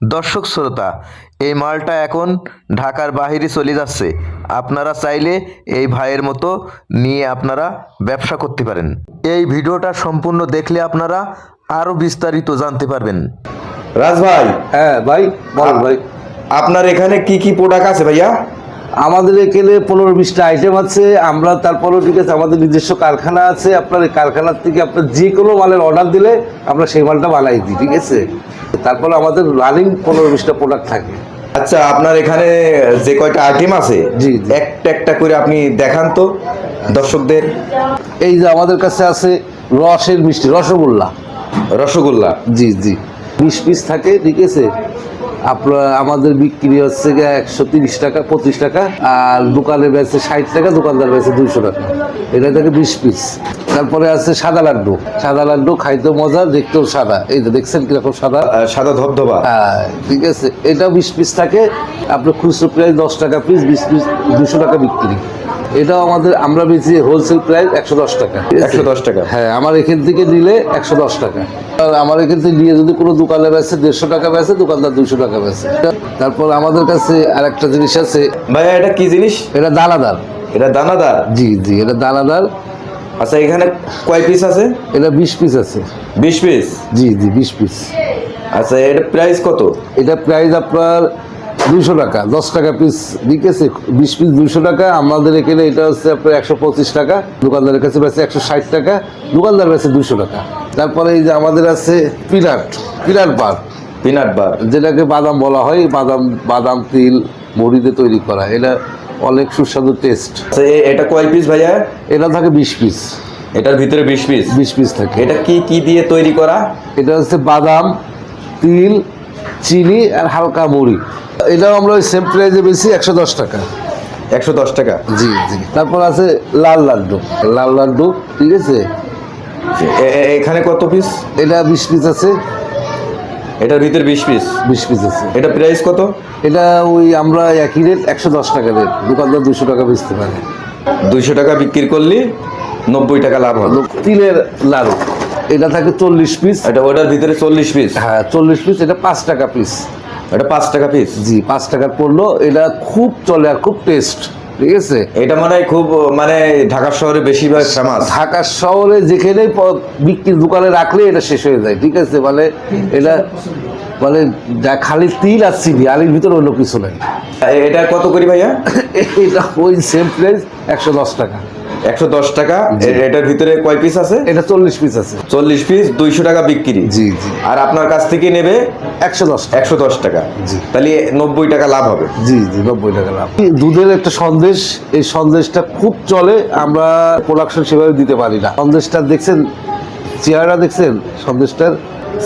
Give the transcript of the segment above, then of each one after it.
দর্শক শ্রোতা, এই মালটা এখন ঢাকার বাইরে চলে যাচ্ছে। আপনারা চাইলে এই ভাইয়ের মতো নিয়ে আপনারা ব্যবসা করতে পারেন। এই ভিডিওটা সম্পূর্ণ দেখলে আপনারা আরও বিস্তারিত জানতে পারবেন। রাজ ভাই, হ্যাঁ ভাই, বল ভাই। আপনার এখানে কি কি প্রোডাক্ট আছে ভাইয়া? আমাদের এখানে 15-20টা আইটেম আছে। আমরা তারপরেও ঠিক আছে, আমাদের নিজস্ব কারখানা আছে। আপনার এই কারখানার থেকে আপনার যে কোনো মালের অর্ডার দিলে আমরা সেই মালটা বানাই দিই, ঠিক আছে। তারপরে আমাদের রানিং 15-20টা প্রোডাক্ট থাকে। আচ্ছা, আপনার এখানে যে কয়টা আইটেম আছে জি, জি। একটা একটা করে আপনি দেখান তো দর্শকদের। এই যে আমাদের কাছে আছে রসের মিষ্টি, রসগোল্লা। রসগোল্লা, জি জি, 20 পিস থাকে, ঠিক আছে। আপনার আমাদের বিক্রি হচ্ছে গিয়ে 130 টাকা, 25 টাকা, আর দোকানে বেচে 60 টাকা, দোকানদার বেচে 200 টাকা। এটা থেকে 20 পিস। তারপরে আছে সাদা লাড্ডু। সাদা লাড্ডু খাইতেও মজা, দেখতেও সাদা। এই যে দেখছেন কিরকম সাদা, সাদা ধবধবা। হ্যাঁ, ঠিক আছে। এটা 20 পিস থাকে। আপনার খুচরো প্রাইস 10 টাকা পিস, 20 পিস 200 টাকা বিক্রি। এটাও আমরা বেশি হোলসেল প্রাইস 110 টাকা। 110 টাকা। হ্যাঁ, আমার এখান থেকে নিলে 110 টাকা। আর আমার এখান থেকে নিয়ে যদি কোনো দোকানে বেচে 150 টাকা বেচে, দোকানদার 200 টাকা বেচে। তারপর আমাদের কাছে আরেকটা জিনিস আছে। ভাইয়া, এটা কি জিনিস? এটা দানাদার। এটা দানাদার। জি জি, এটা দানাদার। আচ্ছা, এখানে কয় পিস আছে? এটা 20 পিস আছে। 20 পিস। জি জি, 20 পিস। আচ্ছা, এর প্রাইস কত? এটা প্রাইস আপনার 200 টাকা, 10 টাকা পিস, ঠিক আছে। 20 পিস 200 টাকা। আমাদের এখানে এটা হচ্ছে আপনার 125 টাকা। দোকানদারের কাছে বেচে 160 টাকা, দোকানদার বেচে 200 টাকা। তারপরে এই যে আমাদের আছে পিনাট বার, পিনাট বার, যেটাকে বাদাম বলা হয়। বাদাম তিল মুড়িতে তৈরি করা। এটা অনেক সুস্বাদু টেস্ট। আচ্ছা, এটা কয় পিস ভাইয়া? এটা থাকে 20 পিস। এটার ভিতরে 20 পিস। 20 পিস থাকে। এটা কি কি দিয়ে তৈরি করা? এটা হচ্ছে বাদাম, তিল, চিনি আর হালকা মুড়ি। এটাও আমরা ওই সেম প্রাইসে বেশি, 110 টাকা। 110 টাকা। জি জি। তারপর আছে লাল লাড্ডু, ঠিক আছে। এখানে কত পিস? এটা 20 পিস আছে। এটার ভিতরে 20 পিস। 20 পিস আছে। এটা প্রাইস কত? এটা ওই আমরা একই রেট, 110 টাকা রেট। দোকানদার 200 টাকা বেচতে পারে। 200 টাকা বিক্রি করলে 90 টাকা লাভ হবে। তিলের লাড়ু, এটা থাকে 40 পিস। এটা ওটার ভিতরে 40 পিস। হ্যাঁ, 40 পিস। এটা 5 টাকা পিস। এটা 5 টাকা পিস। জি, 5 টাকার পড়লো। এটা খুব চলে আর খুব টেস্ট, ঠিক আছে। এটা মনে হয় খুব ঢাকা শহরে বেশিরভাগ ফেমাস। ঢাকা শহরে যেখানেই বিক্রির দোকানে রাখলে এটা শেষ হয়ে যায়, ঠিক আছে। এটা যা খালি তিল আর চিনি, আলির ভিতরে অন্য কিছু নাই। এটা কত করি ভাইয়া? এটা ওই সেম প্রাইস, 110 টাকা। 110 টাকা। এটার ভিতরে কয় পিস আছে? এটা 40 পিস আছে। 40 পিস 200 টাকা বিক্রি। জি জি। আর আপনার কাছ থেকে নেবে 110 টাকা। জি। তাহলে 90 টাকা লাভ হবে। জি জি, 90 টাকা লাভ। দুধের একটা সন্দেশ, এই সন্দেশটা খুব চলে। আমরা প্রোডাকশন সেভাবে দিতে পারি না। সন্দেশটা দেখছেন, চেহারা দেখছেন সন্দেশটার?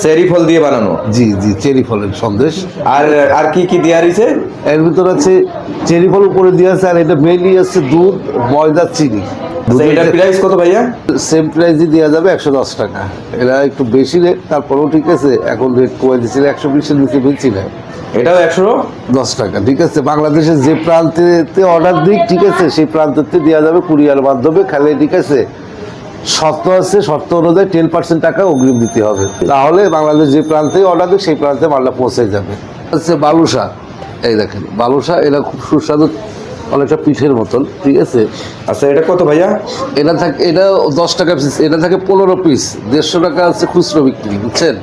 চেরি ফল দিয়ে বানানো। জি জি, চেরি ফলের সন্দেশ। আর আর কি কি দেওয়া রয়েছে? এর ভিতর আছে চেরি ফল উপরে দিয়ে আছে, আর এটা মেনলি আছে দুধ, ময়দা, চিনি। আচ্ছা, এটার প্রাইস কত ভাইয়া? সেম প্রাইসই দেওয়া যাবে, 110 টাকা। এরা একটু বেশি রেট, তারপরেও ঠিক আছে। এখন রেট কমে দিচ্ছিল, 120-এর নিচে বেশি না। এটাও 110 টাকা, ঠিক আছে। বাংলাদেশের যে প্রান্তেতে অর্ডার দিক, ঠিক আছে, সেই প্রান্তেতে দেওয়া যাবে কুরিয়ার মাধ্যমে। খালি ঠিক আছে, শর্ত আছে, শর্ত অনুযায়ী 10% টাকা অগ্রিম দিতে হবে। তাহলে বাংলাদেশ যে প্রান্তে অর্ডার দিক, সেই প্রান্তে মালটা পৌঁছে যাবে। হচ্ছে বালুশা। এই দেখেন বালুশা, এটা খুব সুস্বাদু, অনেকটা পিঠের মতন, ঠিক আছে। আচ্ছা, এটা কত ভাইয়া? এটা 10 টাকা পিস। এটা থাকে 15 পিস, 150 টাকা আছে খুচরো বিক্রি, বুঝছেন।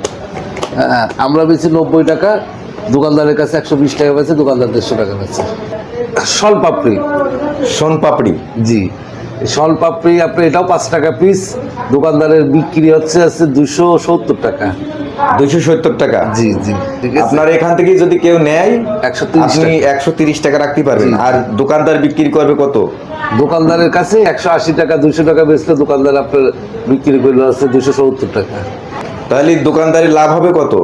হ্যাঁ, আমরা বেশি 90 টাকা, দোকানদারের কাছে 120 টাকা বেছে, দোকানদার 150 টাকা বেছে। সোনপাপড়ি। জি, পাপড়ি আপনি, এটাও 5 টাকা পিস। দোকানদারের বিক্রি হচ্ছে 270 টাকা। 270 টাকা। জি জি, ঠিক আছে। আপনার এখান থেকে যদি কেউ নেয় 130 আপনি টাকা। 130 টাকা রাখতে পারবেন। জি। আর দোকানদার বিক্রি করবে কত? দোকানদারের কাছে 180 টাকা, 200 টাকা বেচলে দোকানদার আপনার বিক্রি করলে আছে 270 টাকা। তাহলে দোকানদারের লাভ হবে কত?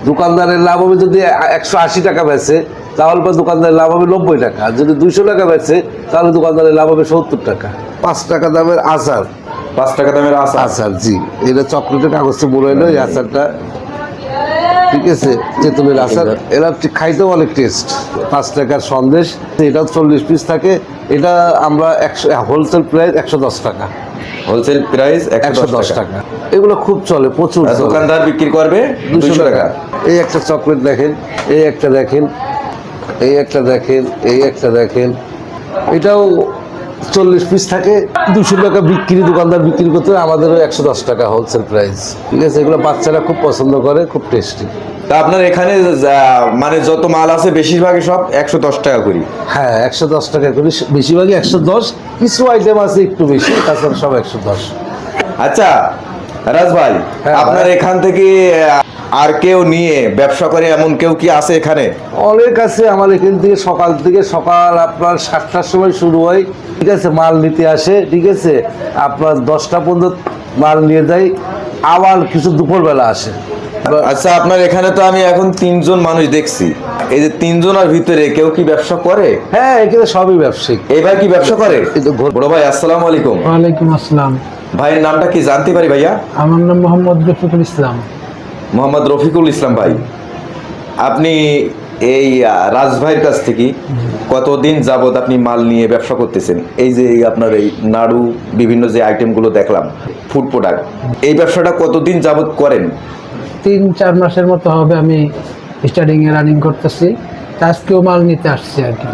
দোকানদারের লাভ হবে, যদি 180 টাকা বেচে তাহলে দোকানদারের লাভ হবে 90 টাকা। আর যদি 200 টাকা বেচে তাহলে দোকানদারের লাভ হবে 70 টাকা। 5 টাকা দামের আচার। 5 টাকা দামের আচার, জি। এটা চকলেটের কাগজে মোড়াইলো এই আচারটা, ঠিক আছে। তেঁতুলের আচার, এরা খাইতেও অনেক টেস্ট। 5 টাকার সন্দেশ, এটাও 40 পিস থাকে। এটা আমরা হোলসেল প্রাইস 110 টাকা। হোলসেল প্রাইস 110 110 টাকা। টাকা। এগুলো খুব চলে, প্রচুর আর চলে। দোকানদার বিক্রি করবে 200 টাকা। এই একটা চকলেট দেখেন, এই একটা দেখেন, এই একটা দেখেন, এই একটা দেখেন, এটাও 40 পিস থাকে, 200 টাকা বিক্রি, দোকানদার বিক্রি করতে হয়, আমাদেরও 110 টাকা হোলসেল প্রাইস। ঠিক আছে, এগুলো বাচ্চারা খুব পছন্দ করে, খুব টেস্টি। তা আপনার এখানে মানে যত মাল আছে বেশিরভাগই সব 110 টাকা করি। হ্যাঁ, 110 টাকা করে, বেশিরভাগই 110, কিছু আইটেম আছে একটু বেশি, তাছাড়া সব 110। আচ্ছা রাজ ভাই, হ্যাঁ, আপনার ভাই। এখান থেকে আর কেউ নিয়ে ব্যবসা করে এমন কেউ কি আছে এখানে? অনেক আছে। আমার এখান থেকে সকাল আপনার 7টার সময় শুরু হয়, ঠিক আছে, মাল নিতে আসে, ঠিক আছে, আপনার 10টা পর্যন্ত মাল নিয়ে যায়, আবার কিছু দুপুরবেলা আসে। আচ্ছা, আপনার এখানে তো আমি এখন 3জন মানুষ দেখছি, এই যে 3জনের ভিতরে কেউ কি ব্যবসা করে? হ্যাঁ, এখানে সবই ব্যবসায়িক। এই ভাই কি ব্যবসা করে? এই তো বড় ভাই আসসালামু আলাইকুম। ওয়ালাইকুম আসসালাম। ভাইয়ের নামটা কি জানতে পারি ভাইয়া? আমার নাম মোহাম্মদ রফিকুল ইসলাম। মোহাম্মদ রফিকুল ইসলাম ভাই, আপনি এই রাজ ভাইয়ের কাছ থেকে কতদিন যাবত আপনি মাল নিয়ে ব্যবসা করতেছেন? এই যে আপনার এই নাড়ু, বিভিন্ন যে আইটেমগুলো দেখলাম, ফুড প্রোডাক্ট, এই ব্যবসাটা কতদিন যাবত করেন? 3-4 মাসের মতো হবে আমি স্টার্টিং এ রানিং করতেছি। তা আজকেও মাল নিতে আসছি আর কি।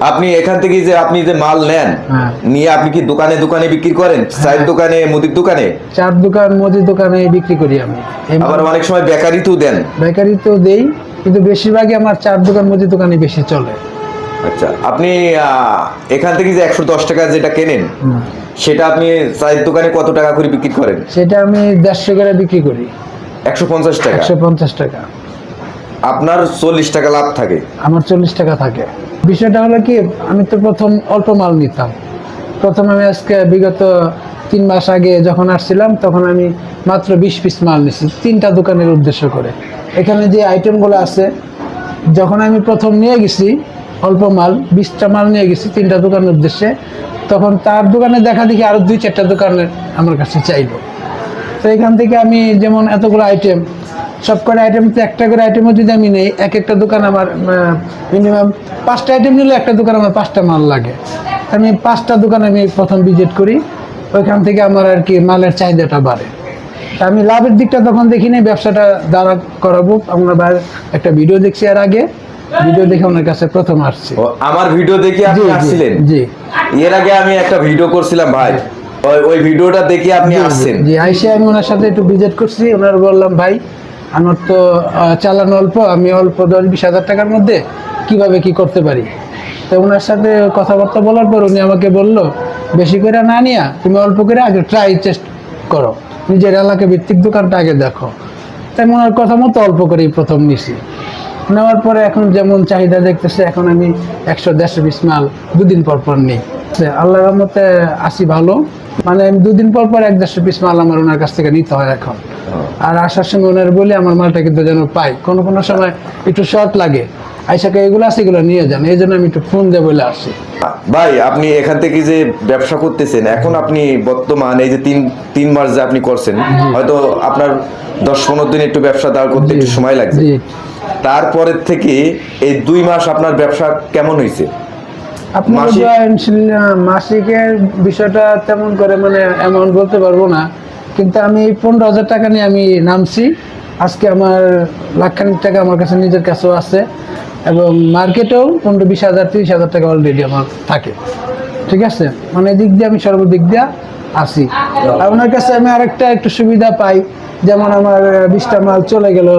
আপনি এখান থেকে যে আপনি যে মাল নেন, হ্যাঁ। নিয়ে আপনি কি দোকানে দোকানে বিক্রি করেন? চায়ের দোকানে, মুদির দোকানে, চার দোকান, মুদির দোকানে বিক্রি করি আমি। এই আবার অনেক সময় বেকারিতেও দেন। বেকারিতেও দেই, কিন্তু বেশিরভাগই আমার চার দোকান, মুদির দোকানে বেশি চলে। আচ্ছা, আপনি এখান থেকে যে 110 টাকা যেটা কেনেন, সেটা আপনি চায়ের দোকানে কত টাকা করে বিক্রি করেন? সেটা আমি 150 করে বিক্রি করি। 150 টাকা। 150 টাকা। আপনার 40 টাকা লাভ থাকে। আমার 40 টাকা থাকে। বিষয়টা হলো কি, আমি তো প্রথম অল্প মাল নিতাম। প্রথম আমি আজকে বিগত 3 মাস আগে যখন আসছিলাম, তখন আমি মাত্র 20 পিস মাল নিছি 3টা দোকানের উদ্দেশ্য করে। এখানে যে আইটেমগুলো আছে, যখন আমি প্রথম নিয়ে গেছি অল্প মাল, 20টা মাল নিয়ে গেছি 3টা দোকানের উদ্দেশ্যে, তখন তার দোকানে দেখা দেখি আরও 2-4টা দোকানের আমার কাছে চাইলো। তো এখান থেকে আমি যেমন এতগুলো আইটেম, সব কটা আইটেম তো একটা করে আইটেমও যদি আমি নেই, এক একটা দোকান আমার মিনিমাম 5টা আইটেম নিলে একটা দোকান আমার 5টা মাল লাগে। আমি 5টা দোকান আমি প্রথম ভিজিট করি, ওইখান থেকে আমার আর কি মালের চাহিদাটা বাড়ে। তা আমি লাভের দিকটা তখন দেখিনি, ব্যবসাটা দাঁড়া করাবো। আমরা একটা ভিডিও দেখছি, আর আগে ভিডিও দেখে ওনার কাছে প্রথম আসছি। ও, আমার ভিডিও দেখে আপনি জি, জি, আসছিলেন? জি। এর আগে আমি একটা ভিডিও করছিলাম ভাই, ওই ভিডিওটা দেখে আপনি আসছেন। জি, আইসে আমি ওনার সাথে একটু ভিজিট করছি। ওনার বললাম, ভাই আমার তো চালান অল্প, আমি অল্প 10-20 হাজার টাকার মধ্যে কিভাবে কি করতে পারি। তো ওনার সাথে কথাবার্তা বলার পর উনি আমাকে বললো, বেশি করে না নিয়া তুমি অল্প করে আগে চেষ্টা করো, নিজের এলাকা ভিত্তিক দোকানটা আগে দেখো। তাই ওনার কথা মতো অল্প করেই প্রথম নিছি। নেওয়ার পরে এখন যেমন চাহিদা দেখতেছে, এখন আমি 100-150 পিস মাল 2 দিন পর পর নিই। আল্লাহর রহমতে আসি ভালো, মানে আমি 2 দিন পর পর 150 পিস মাল আমার ওনার কাছ থেকে নিতে হয় এখন। আর আসার সময় ওনার বলি আমার মালটা কিন্তু যেন পাই, কোনো সময় একটু শর্ট লাগে, আইসাকে এগুলো আছে এগুলো নিয়ে যান, এই জন্য আমি একটু ফোন দিয়ে বলে আসি। ভাই, আপনি এখান থেকে যে ব্যবসা করতেছেন, এখন আপনি বর্তমান এই যে 3 মাস যে আপনি করছেন, হয়তো আপনার 10-15 দিন একটু ব্যবসা দাঁড় করতে একটু সময় লাগছে। জি। তারপরের থেকে এই 2 মাস আপনার ব্যবসা কেমন হয়েছে? আপনার মাসিক? মাসিকের বিষয়টা তেমন করে মানে অ্যামাউন্ট বলতে পারবো না, কিন্তু আমি 15,000 টাকা নিয়ে আমি নামছি। আজকে আমার লাখখানিক টাকা আমার কাছে নিজের কাছেও আছে, এবং মার্কেটেও 15-20 হাজার 30 হাজার টাকা অলরেডি আমার থাকে। ঠিক আছে, মানে এদিক দিয়ে আমি সর্বদিক দিয়ে আসি। আর ওনার কাছে আমি আরেকটা একটু সুবিধা পাই, যেমন আমার 20টা মাল চলে গেল,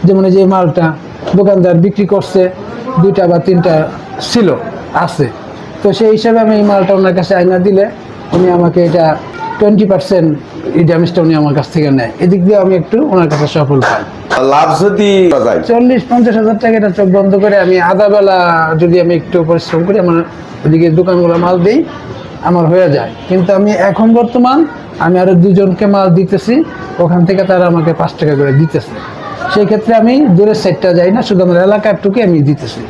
যেমন এই যে মালটা দোকানদার বিক্রি করছে, 2টা বা 3টা ছিল আছে, তো সেই হিসাবে আমি এই মালটা ওনার কাছে আইনা দিলে উনি আমাকে এটা 20% এই ড্যামেজটা উনি আমার কাছ থেকে নেয়। এদিক দিয়ে আমি একটু ওনার কাছে সফল পাই। লাভ যদি যায় 40-50 হাজার টাকা এটা চোখ বন্ধ করে আমি আধা বেলা যদি আমি একটু পরিশ্রম করি, আমার ওদিকে দোকানগুলো মাল দিই, আমার হয়ে যায়। কিন্তু আমি এখন বর্তমান আমি আরো 2জনকে মাল দিতেছি, ওখান থেকে তারা আমাকে 5 টাকা করে দিতেছে। সেই ক্ষেত্রে আমি দূরের সাইডটা যাই না, শুধু আমার এলাকাটুকু আমি দিতেছি,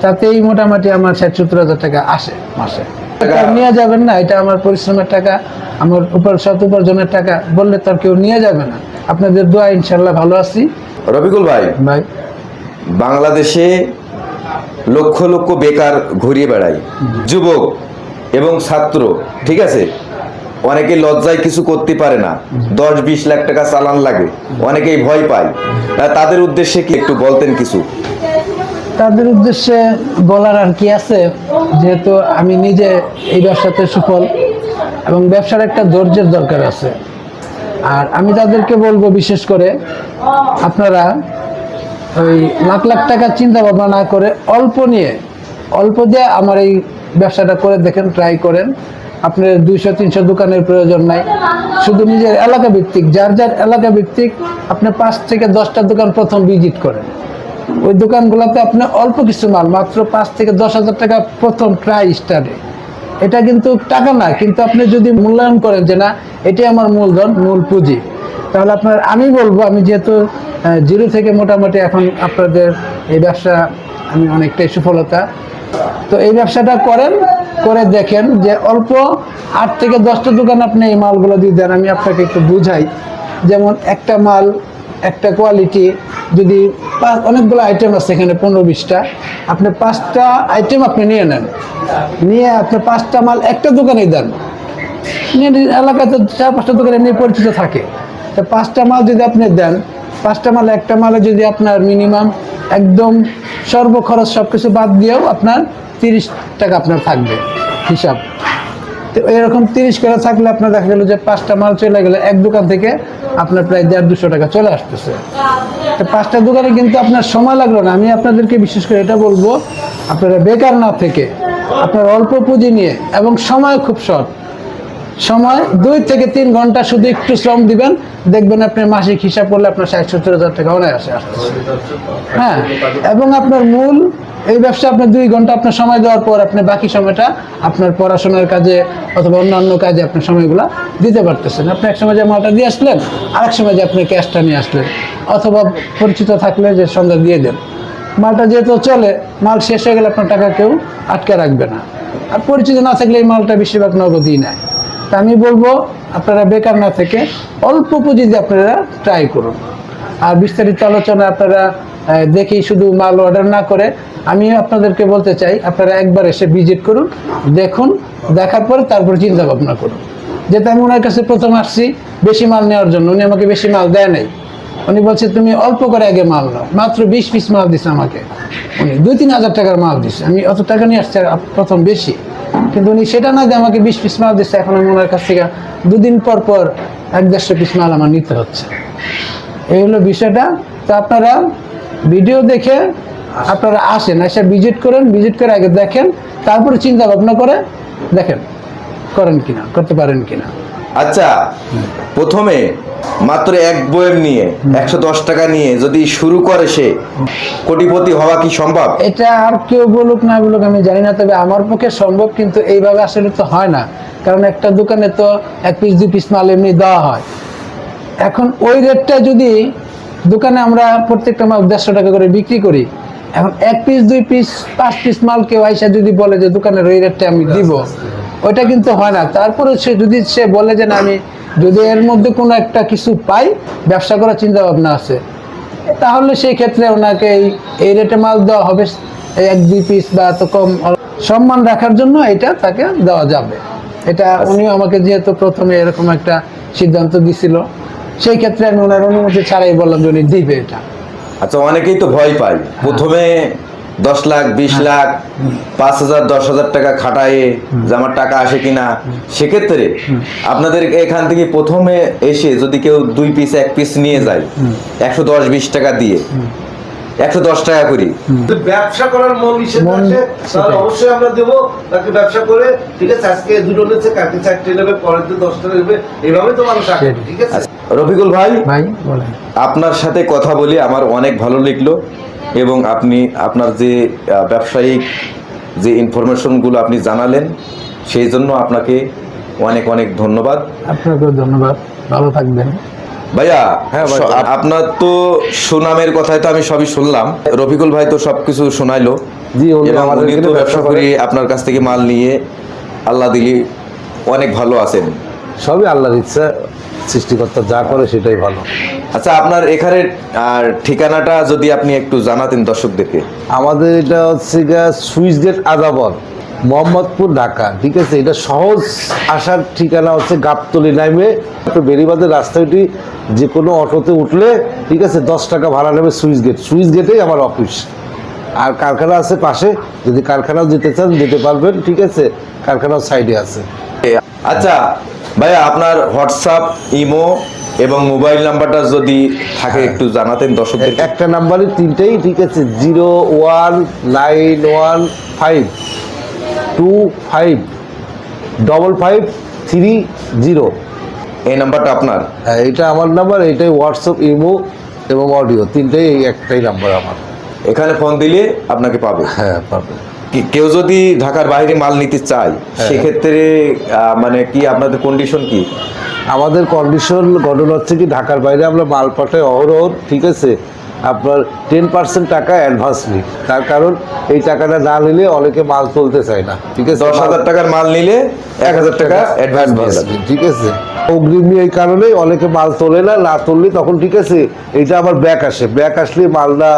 তাতেই মোটামুটি আমার 60-70 হাজার টাকা আসে মাসে। এটা নিয়ে যাবেন না, এটা আমার পরিশ্রমের টাকা, আমার সৎ উপার্জনের টাকা, বললে তো আর কেউ নিয়ে যাবে না। আপনাদের দোয়া, ইনশাল্লাহ ভালো আছি। রফিকুল ভাই, ভাই, বাংলাদেশে লক্ষ লক্ষ বেকার ঘুরিয়ে বেড়ায়, যুবক এবং ছাত্র, ঠিক আছে, অনেকে লজ্জায় কিছু করতে পারে না, 10-20 লাখ টাকা চালান লাগে, অনেকেই ভয় পায়, তাদের উদ্দেশ্যে কি একটু বলতেন কিছু? তাদের উদ্দেশ্যে বলার আর কি আছে, যেহেতু আমি নিজে এই ব্যবসাতে সফল এবং ব্যবসার একটা ধৈর্যের দরকার আছে। আর আমি তাদেরকে বলবো, বিশেষ করে আপনারা ওই লাখ লাখ টাকার চিন্তা ভাবনা না করে অল্প দিয়ে আমার এই ব্যবসাটা করে দেখেন, ট্রাই করেন। আপনার 200-300 দোকানের প্রয়োজন নাই, শুধু নিজের এলাকা ভিত্তিক, যার এলাকা ভিত্তিক আপনি 5 থেকে 10টা দোকান প্রথম ভিজিট করেন। ওই দোকানগুলোতে আপনি অল্প কিছু মাল, মাত্র 5 থেকে 10,000 টাকা প্রথম ট্রাই স্টার্টে। এটা কিন্তু টাকা না, কিন্তু আপনি যদি মূল্যায়ন করেন যে না এটাই আমার মূলধন, মূল পুঁজি, তাহলে আপনার, আমি বলবো, আমি যেহেতু জিরো থেকে মোটামুটি এখন আপনাদের এই ব্যবসা আমি অনেকটাই সফলতা, তো এই ব্যবসাটা করে দেখেন যে অল্প 8 থেকে 10টা দোকান আপনি এই মালগুলো দিয়ে দেন। আমি আপনাকে একটু বুঝাই, যেমন একটা মাল, একটা কোয়ালিটি, যদি অনেকগুলো আইটেম আছে এখানে 15-20টা, আপনি 5টা আইটেম আপনি নিয়ে নেন, নিয়ে আপনি 5টা মাল একটা দোকানেই দেন। এলাকাতে 4-5টা দোকানে এমনি পরিচিত থাকে, তো 5টা মাল যদি আপনি দেন, 5টা মাল, একটা মালে যদি আপনার মিনিমাম একদম সর্বখরচ সব কিছু বাদ দিয়েও আপনার 30 টাকা আপনার থাকবে হিসাব। তো এরকম 30 করে থাকলে আপনার দেখা গেল যে 5টা মাল চলে গেলে এক দোকান থেকে আপনার প্রায় 150-200 টাকা চলে আসতেছে। তো 5টা দোকানে কিন্তু আপনার সময় লাগলো না। আমি আপনাদেরকে বিশেষ করে এটা বলবো, আপনারা বেকার না থেকে আপনার অল্প পুঁজি নিয়ে, এবং সময় খুব শর্ট, সময় 2 থেকে 3 ঘন্টা শুধু একটু শ্রম দিবেন, দেখবেন আপনি মাসিক হিসাব করলে আপনার 60-70 হাজার টাকা অনায়াসে আসতেছে। হ্যাঁ, এবং আপনার মূল এই ব্যবসা আপনার 2 ঘন্টা আপনার সময় দেওয়ার পর আপনি বাকি সময়টা আপনার পড়াশোনার কাজে অথবা অন্যান্য কাজে আপনার সময়গুলো দিতে পারতেছেন। আপনি এক সময় যে মালটা দিয়ে আসলেন, আরেক সময় যে আপনি ক্যাশটা নিয়ে আসলেন, অথবা পরিচিত থাকলে যে সন্ধ্যা দিয়ে দেন। মালটা যেহেতু চলে, মাল শেষ হয়ে গেলে আপনার টাকা কেউ আটকে রাখবে না। আর পরিচিত না থাকলে এই মালটা বেশিরভাগ নগদই নেয়। তা আমি বলবো, আপনারা বেকার না থেকে অল্প পুঁজি দিয়ে আপনারা ট্রাই করুন। আর বিস্তারিত আলোচনা আপনারা দেখেই শুধু মাল অর্ডার না করে, আমি আপনাদেরকে বলতে চাই, আপনারা একবার এসে ভিজিট করুন, দেখুন, দেখার পরে তারপরে চিন্তা ভাবনা করুন। যেহেতু আমি ওনার কাছে প্রথম আসছি বেশি মাল নেওয়ার জন্য, উনি আমাকে বেশি মাল দেয় নাই। উনি বলছে তুমি অল্প করে আগে মাল নাও, মাত্র 20 পিস মাল দিছে আমাকে, উনি 2-3 হাজার টাকার মাল দিছে। আমি অত টাকা নিয়ে আসছি প্রথম বেশি, কিন্তু উনি সেটা না দিয়ে আমাকে 20 পিস মাল দিচ্ছে। এখন আমি ওনার কাছ থেকে 2 দিন পর 150 পিস মাল আমার নিতে হচ্ছে। এই হলো বিষয়টা। তো আপনারা ভিডিও দেখে আপনারা আসেন, এসে ভিজিট করেন, ভিজিট করে আগে দেখেন, তারপরে চিন্তা ভাবনা করে দেখেন করেন কিনা, করতে পারেন কিনা। আচ্ছা, প্রথমে মাত্র এক বয়াম নিয়ে 110 টাকা নিয়ে যদি শুরু করে সে কোটিপতি হওয়া কি সম্ভব? এটা আর কেউ বলুক না বলুক আমি জানি না, তবে আমার পক্ষে সম্ভব, কিন্তু এইভাবে আসলে তো হয় না। কারণ একটা দোকানে তো 1 পিস 2 পিস মাল এমনি দেওয়া হয়। এখন ওই রেটটা যদি দোকানে আমরা প্রত্যেকটা মাল 150 টাকা করে বিক্রি করি, এখন 1 পিস 2 পিস 5 পিস মাল কেউ আইসা যদি বলে যে দোকানের ওই রেটটা আমি দিব, ওইটা কিন্তু হয় না। তারপরে সে বলে যে না, আমি যদি এর মধ্যে কোনো একটা কিছু পাই, ব্যবসা করার চিন্তা ভাবনা আছে, তাহলে সেই ক্ষেত্রে ওনাকে এই রেটে মাল দেওয়া হবে। 1-2 পিস বা এত কম সম্মান রাখার জন্য এটা তাকে দেওয়া যাবে। এটা উনিও আমাকে যেহেতু প্রথমে এরকম একটা সিদ্ধান্ত দিছিল, সেই ক্ষেত্রে আমি ওনার অনুমতি ছাড়াই বললাম যে উনি দিবে এটা। আচ্ছা, অনেকেই তো ভয় পায়, প্রথমে 10 লাখ 20 লাখ 5,000 10,000 টাকা খাটায় যে আমার টাকা আসে কিনা। সেক্ষেত্রে আপনাদের এখান থেকে প্রথমে এসে যদি কেউ 2 পিস 1 পিস নিয়ে যায় 110-20 টাকা দিয়ে, 110 টাকা করি, ব্যবসা করার মন হিসেবে আছে, তাহলে অবশ্যই আমরা দেবো তাকে। ব্যবসা করে, ঠিক আছে, আজকে 2টো নিচ্ছে, কালকে 4টে নেবে, পরের দিন 10টা নেবে, এইভাবে তো মানুষ আসে, ঠিক আছে। রফিকুল ভাই, বলেন। আপনার সাথে কথা বলে আমার অনেক ভালো লাগলো, এবং আপনি আপনার যে ব্যবসায়িক যে ইনফরমেশনগুলো আপনি জানালেন, সেই জন্য আপনাকে অনেক অনেক ধন্যবাদ। আপনাকেও ধন্যবাদ, ভালো থাকবেন ভাইয়া। হ্যাঁ, আপনার তো সুনামের কথাই তো আমি সবই শুনলাম, রফিকুল ভাই তো সবকিছু শোনাইলো, জি, উনি এবং আমাদের উনি তো এখানে ব্যবসা ব্যবসা করি আপনার কাছ থেকে মাল নিয়ে আল্লাহ দিলি অনেক ভালো আছেন। সবই আল্লাহর ইচ্ছা, সৃষ্টিকর্তা যা করে সেটাই ভালো। আচ্ছা, আপনার এখানে ঠিকানাটা যদি আপনি একটু জানাতেন দর্শকদেরকে। আমাদের এটা হচ্ছে সুইচ গেট আদাবর, মোহাম্মদপুর ঢাকা, ঠিক আছে। এটা সহজ আসার ঠিকানা হচ্ছে গাবতলী নামে বেরিবাদের রাস্তাটি, যে কোনো অটোতে উঠলে ঠিক আছে 10 টাকা ভাড়া নেবে সুইচ গেট, সুইচ গেটেই আমার অফিস। আর কারখানা আছে পাশে, যদি কারখানাও যেতে চান যেতে পারবেন, ঠিক আছে, কারখানাও সাইডে আছে। আচ্ছা ভাইয়া, আপনার হোয়াটসঅ্যাপ, ইমো এবং মোবাইল নাম্বারটা যদি থাকে একটু জানাতেন দর্শকদের। একটা নাম্বারই তিনটেই, ঠিক আছে, 01915255530। এই নাম্বারটা আপনার? হ্যাঁ, এটা আমার নাম্বার, এটাই হোয়াটসঅ্যাপ, ইমো এবং অডিও তিনটেই এই একটাই নাম্বার আমার। এখানে ফোন দিলে আপনাকে পাবে। হ্যাঁ, পাবে। কেউ যদি ঢাকার বাইরে মাল নিতে চায় সেক্ষেত্রে মানে কি আপনাদের কন্ডিশন কি? আমাদের কন্ডিশন ঘটনা হচ্ছে কি, ঢাকার বাইরে আমরা মাল পাঠাই অহরহ, ঠিক আছে। আপনার 10% টাকা অ্যাডভান্স নিই, তার কারণ এই টাকাটা না নিলে অনেকে মাল তুলতে চায় না, ঠিক আছে। 10,000 টাকার মাল নিলে 1,000 টাকা অ্যাডভান্স নিই, ঠিক আছে। অগ্রিম নিয়ে এই কারণেই অনেকে মাল তোলে না, না তুললে তখন ঠিক আছে এইটা আবার ব্যাক আসে, ব্যাক আসলে মালটা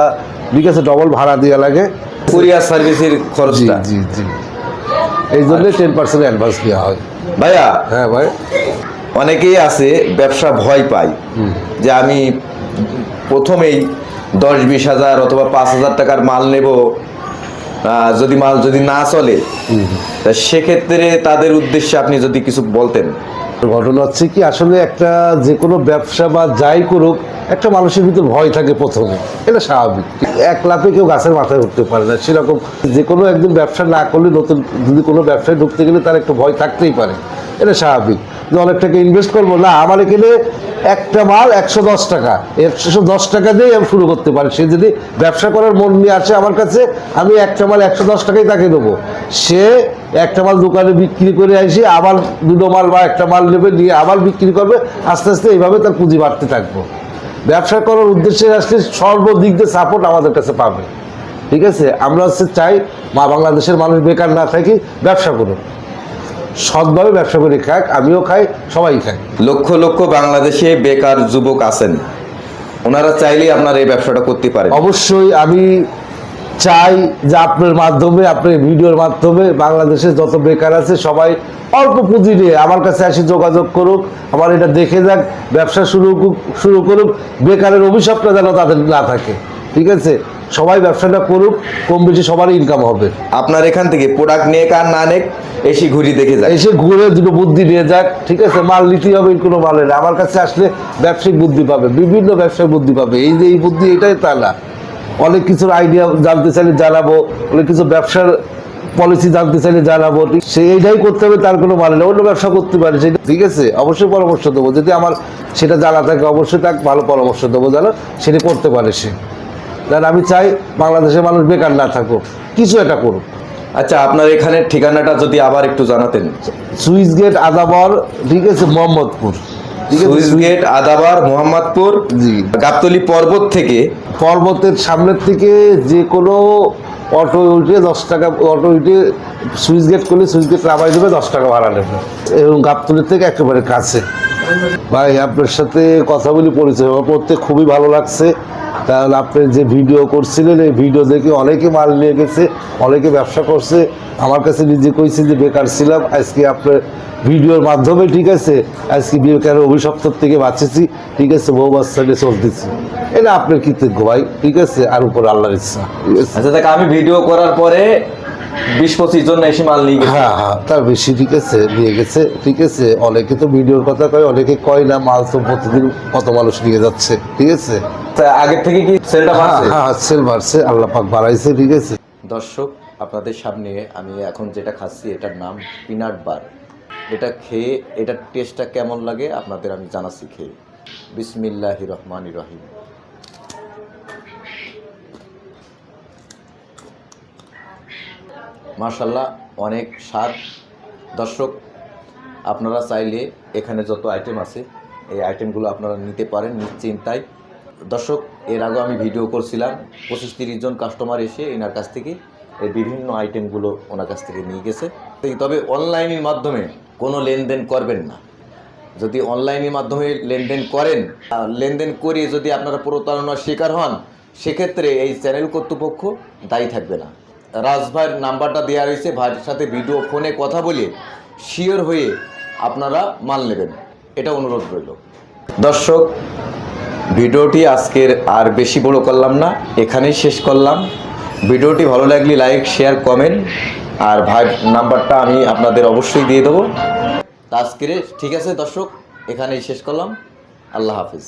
ঠিক আছে ডবল ভাড়া দেওয়া লাগে, কুরিয়ার সার্ভিসের খরচটা। জি জি, এই জন্য 10% অ্যাডভান্স দেওয়া হয়। ভাইয়া, হ্যাঁ ভাই, অনেকেই আছে ব্যবসা ভয় পায় যে আমি প্রথমেই 10-20 হাজার অথবা 5,000 টাকার মাল নেব, যদি না চলে, তা সেক্ষেত্রে তাদের উদ্দেশ্যে আপনি যদি কিছু বলতেন। ঘটনা হচ্ছে কি, আসলে একটা যে কোনো ব্যবসা বা যাই করুক, একটা মানুষের ভিতর ভয় থাকে প্রথমে, এটা স্বাভাবিক। এক লাফে কেউ গাছের মাথায় উঠতে পারে না, সেরকম যে কোনো একদিন ব্যবসা না করলে নতুন যদি কোনো ব্যবসায় ঢুকতে গেলে তার একটা ভয় থাকতেই পারে, এটা স্বাভাবিক। যে অনেক টাকা ইনভেস্ট করবো না, আমার এখানে একটা মাল 110 টাকা, 110 টাকা দিয়েই আমি শুরু করতে পারি। সে যদি ব্যবসা করার মন নিয়ে আসে আমার কাছে, আমি একটা মাল 110 টাকাই তাকে দেবো। সে একটা মাল দোকানে বিক্রি করে আসি, আবার দুটো মাল বা একটা মাল নেবে, নিয়ে আবার বিক্রি করবে, আস্তে আস্তে এইভাবে তার পুঁজি বাড়তে থাকবো। ব্যবসা করার উদ্দেশ্যে আসলে সর্বদিক দিয়ে সাপোর্ট আমাদের কাছে পাবে, ঠিক আছে। আমরা হচ্ছে চাই বাংলাদেশের মানুষ বেকার না থাকি, ব্যবসা করুন, সৎভাবে ব্যবসা করে খাক, আমিও খাই, সবাই খাই। লক্ষ লক্ষ বাংলাদেশে বেকার যুবক আছেন, ওনারা চাইলেই আপনার এই ব্যবসাটা করতে পারেন। অবশ্যই আমি চাই যে আপনার মাধ্যমে, আপনার ভিডিওর মাধ্যমে বাংলাদেশে যত বেকার আছে সবাই অল্প পুঁজি নিয়ে আমার কাছে আসি, যোগাযোগ করুক, আমার এটা দেখে যাক, ব্যবসা শুরু করুক, বেকারের অভিশাপটা যেন তাদের না থাকে, ঠিক আছে। সবাই ব্যবসাটা করুক, কম বেশি সবারই ইনকাম হবে। আপনার এখান থেকে প্রোডাক্ট নিয়ে কার না নেক, এসে ঘুরি দেখে যায়, এসে ঘুরে দুটো বুদ্ধি নিয়ে যাক, ঠিক আছে। মাল নিতেই হবে কোনো মালের, আমার কাছে আসলে ব্যবসায়িক বুদ্ধি পাবে, বিভিন্ন ব্যবসায় বুদ্ধি পাবে। এই যে এই বুদ্ধি, এটাই তা না, অনেক কিছুর আইডিয়া জানতে চাইলে জানাবো, অনেক কিছু ব্যবসার পলিসি জানতে চাইলে জানাবো, সে এইটাই করতে হবে, তার কোনো মানে না, অন্য ব্যবসা করতে পারে সেটা, ঠিক আছে। অবশ্যই পরামর্শ দেবো, যদি আমার সেটা জানা থাকে অবশ্যই তাকে ভালো পরামর্শ দেবো, যেন সেটা করতে পারে সে। কারণ আমি চাই বাংলাদেশের মানুষ বেকার না থাকুক, কিছু একটা করুক। আচ্ছা, আপনার এখানে ঠিকানাটা যদি আবার একটু জানাতেন। সুইচ গেট আদাবর, ঠিক আছে, মোহাম্মদপুর, ঠিক আছে। সুইচ গেট আদাবার মোহাম্মদপুর, জি। গাবতলী পর্বত থেকে, পর্বতের সামনের থেকে যে কোনো অটো উঠে 10 টাকা, অটো উঠে সুইচ গেট করলে সুইচ গেট নামাই দেবে, 10 টাকা ভাড়া নেবে, এবং গাবতলীর থেকে একেবারে কাছে। ভাই, আপনার সাথে কথা বলি, পরিচয় করতে খুবই ভালো লাগছে। কারণ আপনি যে ভিডিও করছিলেন, এই ভিডিও দেখে অনেকে মাল নিয়ে গেছে, অনেকে ব্যবসা করছে। আমার কাছে নিজে কইছি যে বেকার ছিলাম, আজকে আপনার ভিডিওর মাধ্যমে, ঠিক আছে, আজকে বেকারের অভিশপ্ত থেকে বাঁচেছি, ঠিক আছে, বউ বাচ্চা নিয়ে চলতেছি। এটা আপনার কৃতজ্ঞ ভাই, ঠিক আছে, আর উপর আল্লাহর ইচ্ছা, ঠিক আছে। আচ্ছা দেখ, আমি ভিডিও করার পরে 20-25 জন এসে মাল নিয়ে গেছে। হ্যাঁ হ্যাঁ, তার বেশি, ঠিক আছে, নিয়ে গেছে, ঠিক আছে। অনেকে তো ভিডিওর কথা কয়, অনেকে কয় না, মাল তো প্রতিদিন কত মানুষ নিয়ে যাচ্ছে, ঠিক আছে। তা আগের থেকে কি সেলটা বাড়ছে? হ্যাঁ, সেল বাড়ছে, আল্লাহ পাক বাড়াইছে, ঠিক আছে। দর্শক, আপনাদের সামনে আমি এখন যেটা খাচ্ছি এটার নাম পিনাট বার। এটা খেয়ে এটার টেস্টটা কেমন লাগে আপনাদের আমি জানাচ্ছি খেয়ে। বিসমিল্লাহির রহমানির রহিম। মাশাআল্লাহ, অনেক স্বাদ। দর্শক, আপনারা চাইলে এখানে যত আইটেম আছে এই আইটেমগুলো আপনারা নিতে পারেন নিশ্চিন্তায়। দর্শক, এর আগে আমি ভিডিও করছিলাম, 25-30 জন কাস্টমার এসে এনার কাছ থেকে এই বিভিন্ন আইটেমগুলো ওনার কাছ থেকে নিয়ে গেছে। তবে অনলাইনের মাধ্যমে কোনো লেনদেন করবেন না। যদি অনলাইনের মাধ্যমে লেনদেন করেন, লেনদেন করে যদি আপনারা প্রতারণার শিকার হন, সেক্ষেত্রে এই চ্যানেল কর্তৃপক্ষ দায়ী থাকবে না। রাজ ভাইয়ের নাম্বারটা দেওয়া রয়েছে, ভাইয়ের সাথে ভিডিও ফোনে কথা বলে শিওর হয়ে আপনারা মাল নেবেন, এটা অনুরোধ রইল। দর্শক, ভিডিওটি আজকের আর বেশি বড় করলাম না, এখানেই শেষ করলাম। ভিডিওটি ভালো লাগলে লাইক, শেয়ার, কমেন্ট, আর ভাইয়ের নাম্বারটা আমি আপনাদের অবশ্যই দিয়ে দেবো। আজকের ঠিক আছে দর্শক, এখানেই শেষ করলাম। আল্লাহ হাফিজ।